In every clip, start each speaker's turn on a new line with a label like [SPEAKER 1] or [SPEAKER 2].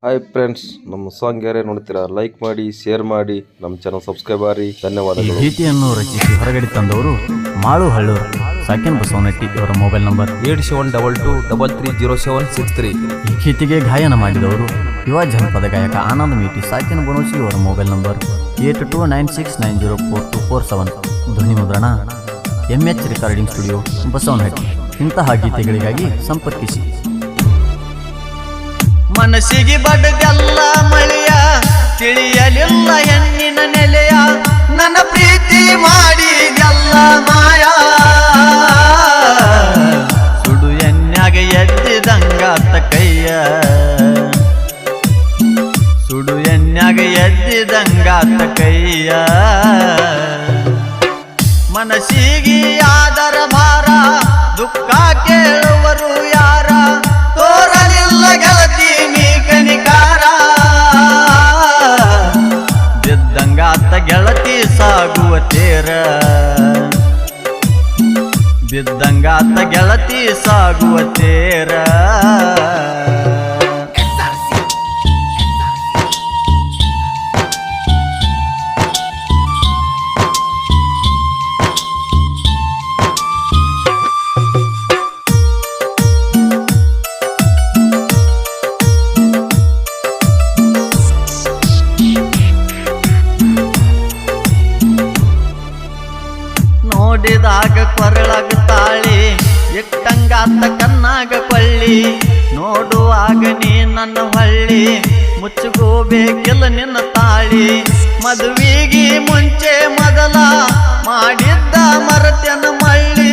[SPEAKER 1] Hi friends, ನಮ್ಮ song ಯಾರೇ ನೋಡ್ತೀರಾ ಲೈಕ್ ಮಾಡಿ, ಶೇರ್ ಮಾಡಿ, ನಮ್ಮ ಚಾನಲ್ ಸಬ್ಸ್ಕ್ರೈಬ್ ಮಾಡಿ.
[SPEAKER 2] ಈ
[SPEAKER 1] ಧನ್ಯವಾದಗಳು.
[SPEAKER 2] ಗೀತೆಯನ್ನು ರಚಿಸಿ ಹೊರಗಡೆ ತಂದವರು ಮಾಳು ಹಳ್ಳೂರು ಸಾಕಿನ್ ಬಸವನಟ್ಟಿ ಇವರ ಮೊಬೈಲ್ ನಂಬರ್
[SPEAKER 3] 8722330763.
[SPEAKER 2] ಈ ಗೀತೆಗೆ ಗಾಯನ ಮಾಡಿದವರು ಯುವ ಜನಪದ ಗಾಯಕ ಆನಂದ್ ಮೀಟಿ ಸಾಕಿನ್ ಬನೋಸಿ ಇವರ ಮೊಬೈಲ್ ನಂಬರ್ 8296904247. ಧ್ವನಿ ಮುದ್ರಣ MH ರೆಕಾರ್ಡಿಂಗ್ ಸ್ಟುಡಿಯೋ ಬಸವನಹಟ್ಟಿ. ಇಂತಹ ಗೀತೆಗಳಿಗಾಗಿ ಸಂಪರ್ಕಿಸಿ.
[SPEAKER 4] ಮನಸ್ಸಿಗೆ ಬಡಗಲ್ಲ ಮಳೆಯ ತಿಳಿಯಲಿಲ್ಲ ಹೆಣ್ಣಿನ ನೆಲೆಯ ನನ್ನ ಪ್ರೀತಿ ಮಾಡಿದೆಲ್ಲ ಮಾಯ ಸುಡು ಎನ್ಯಾಗ ಎದ್ದಿದಂಗಾತ ಕೈಯ ಸುಡು ಎನ್ಯಾಗ ಎದ್ದಿದಂಗಾತ ಕೈಯ ಮನಸ್ಸಿಗೆ ಆದರ ಭಾರ ದುಃಖ ಕೇಳುವರು ಯಾರ ತೋರಲಿಲ್ಲ ಗೆಳತಿ ನೀ ಕನಿಕಾರ ಬಿದ್ದಂಗಾತ ಗೆಳತಿ ಸಾಗುವ ತೇರ ಬಿದ್ದಂಗಾತ ಗೆಳತಿ ಸಾಗುವ ತೇರ ನೋಡಿದಾಗ ಕೊರಳಾಗ ತಾಳಿ ಇಟ್ಟಂಗಾತ ಕಣ್ಣಾಗ ಕೊಳ್ಳಿ ನೋಡುವಾಗ ನೀ ನನ್ನ ಹೊಳ್ಳಿ ಮುಚ್ಚಗೋಬೇಕಿಲ್ಲ ನಿನ್ನ ತಾಳಿ ಮದುವೆಗೆ ಮುಂಚೆ ಮೊದಲ ಮಾಡಿದ್ದ ಮರತ್ಯನ ಮಳ್ಳಿ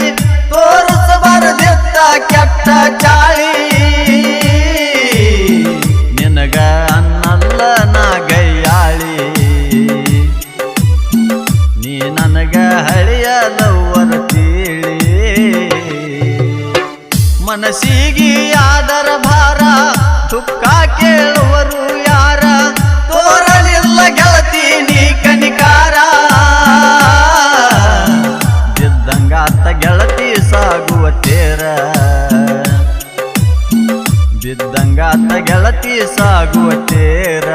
[SPEAKER 4] ತೋರಿಸಬಾರದಿದ್ದ ಕೆಟ್ಟ ಚಾಳಿ ನಿನಗ ಅನ್ನಲ್ಲ ನಾ ಗೈಯಾಳಿ ನೀ ನನಗ ಹಳಿಯಲವರ ತೀಳಿ ಮನಸ್ಸಿಗೆ ಆದರ ಭಾರ ದುಃಖ ಕೇಳುವರು ಯಾರ ತೋರಲಿಲ್ಲ ಗೆಳತಿ ನೀ ಕನಿಕಾರ ಬಿದ್ದಂಗಾತ ಗೆಳತಿ ಸಾಗುವ ತೇರ ಬಿದ್ದಂಗಾತ ಗೆಳತಿ ಸಾಗುವ ತೇರ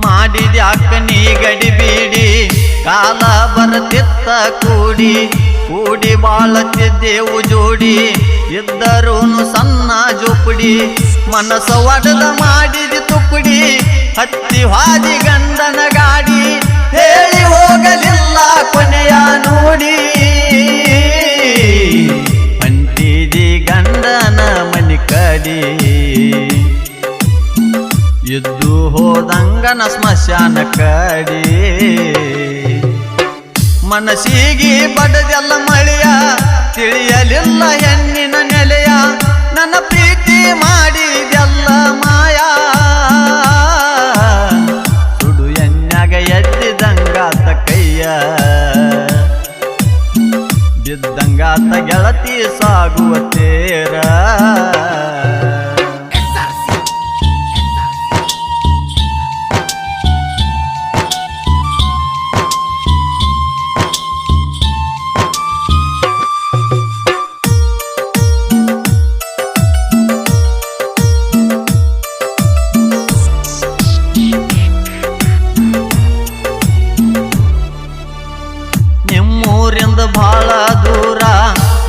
[SPEAKER 4] ಮಾಡಿದ್ಯಾಕ ನೀ ಗಡಿ ಬೀಡಿ ಕಾಲ ಬರತಿತ್ತ ಕೂಡಿ ಕೂಡಿ ಬಾಳತಿದ್ದೆವು ಜೋಡಿ ಇದ್ದರೂನು ಸಣ್ಣ ಜೋಪಡಿ ಮನಸ್ಸ ಒಡದ ಮಾಡಿದ ತುಪ್ಪಡಿ ಹತ್ತಿ ಹಾದಿ ಗಂಡನ ಗಾಡಿ ಹೇಳಿ ಹೋಗಲಿಲ್ಲ ಕೊನೆಯ ನೋಡಿ ಅಂಟಿದಿ ಗಂಡನ ಮನಿ ಕಡಿ ಎದ್ದು ಹೋದಂಗನ ಸ್ಮಶಾನ ಕಡಿ ಮನಸ್ಸಿಗೆ ಬಡದೆಲ್ಲ ಮಳೆಯ ತಿಳಿಯಲಿಲ್ಲ ಹೆಣ್ಣಿನ ನೆಲೆಯ ನನ್ನ ಪ್ರೀತಿ ಮಾಡಿದೆಲ್ಲ ಮಾಯ ಸುಡು ಎನ್ಯಾಗ ಎದ್ದಿದಂಗಾತ ಕೈಯ ಬಿದ್ದಂಗಾತ ಗೆಳತಿ ಸಾಗುವ ತೇರ ನಿಮ್ಮೂರಿಂದ ಬಹಳ ದೂರ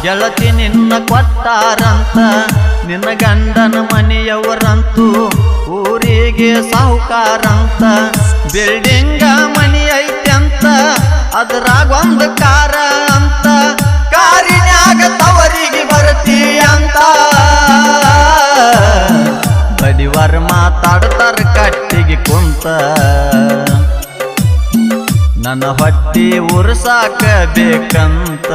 [SPEAKER 4] ಗೆಳತಿ ನಿನ್ನ ಕೊಟ್ಟಾರಂತ ನಿನ್ನ ಗಂಡನ ಮನೆಯವರಂತೂ ಊರಿಗೆ ಸಾಹುಕಾರಂತ ಬಿಲ್ಡಿಂಗ ಮನಿ ಐತ್ಯಂತ ಅದ್ರಾಗ ಒಂದು ಕಾರ ಅಂತ ಕಾರಿನ್ಯಾಗ ತವರಿಗೆ ಬರ್ತಿ ಅಂತ ಬಡಿವರ್ ಮಾತಾಡ್ತಾರ ಕಟ್ಟಿಗೆ ಕುಂತ ನನ್ನ ಹೊಟ್ಟಿ ಉರ್ಸಾಕ ಬೇಕಂತ